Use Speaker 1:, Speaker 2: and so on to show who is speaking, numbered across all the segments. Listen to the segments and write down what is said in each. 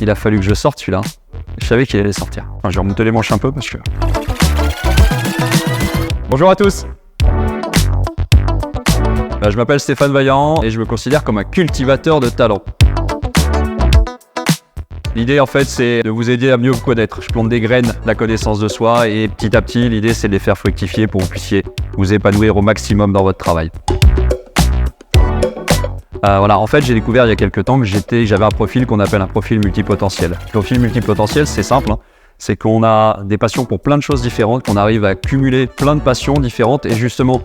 Speaker 1: il a fallu que je sorte celui-là. Je savais qu'il allait sortir. Enfin, je vais remonter les manches un peu parce que... Bonjour à tous. Je m'appelle Stéphane Vaillant et je me considère comme un cultivateur de talent. L'idée en fait c'est de vous aider à mieux vous connaître. Je plante des graines de la connaissance de soi et petit à petit l'idée c'est de les faire fructifier pour que vous puissiez vous épanouir au maximum dans votre travail. Voilà, en fait j'ai découvert il y a quelques temps que j'avais un profil qu'on appelle un profil multipotentiel. Le profil multipotentiel c'est simple, c'est qu'on a des passions pour plein de choses différentes, qu'on arrive à cumuler plein de passions différentes et justement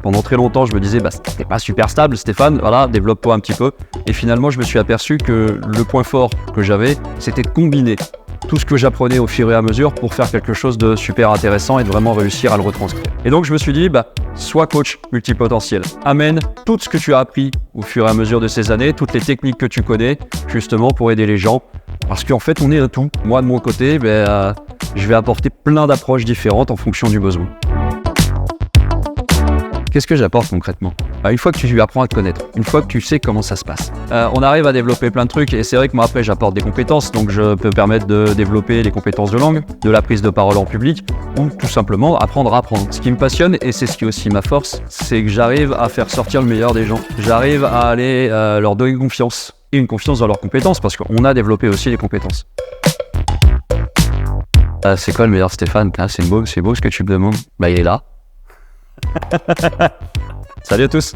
Speaker 1: pendant très longtemps je me disais t'es pas super stable Stéphane, voilà, développe-toi un petit peu. Et finalement je me suis aperçu que le point fort que j'avais c'était de combiner tout ce que j'apprenais au fur et à mesure pour faire quelque chose de super intéressant et de vraiment réussir à le retranscrire. Et donc je me suis dit, sois coach multipotentiel. Amène tout ce que tu as appris au fur et à mesure de ces années, toutes les techniques que tu connais, justement pour aider les gens. Parce qu'en fait, on est un tout. Moi, de mon côté, je vais apporter plein d'approches différentes en fonction du besoin. Qu'est-ce que j'apporte concrètement ? Une fois que tu apprends à te connaître, une fois que tu sais comment ça se passe, on arrive à développer plein de trucs et c'est vrai que moi après j'apporte des compétences, donc je peux permettre de développer les compétences de langue, de la prise de parole en public ou tout simplement apprendre à apprendre. Ce qui me passionne et c'est ce qui est aussi ma force, c'est que j'arrive à faire sortir le meilleur des gens. J'arrive à aller leur donner confiance et une confiance dans leurs compétences parce qu'on a développé aussi les compétences. C'est quoi le meilleur Stéphane ? C'est beau ce que tu me demandes. Il est là. Salut à tous.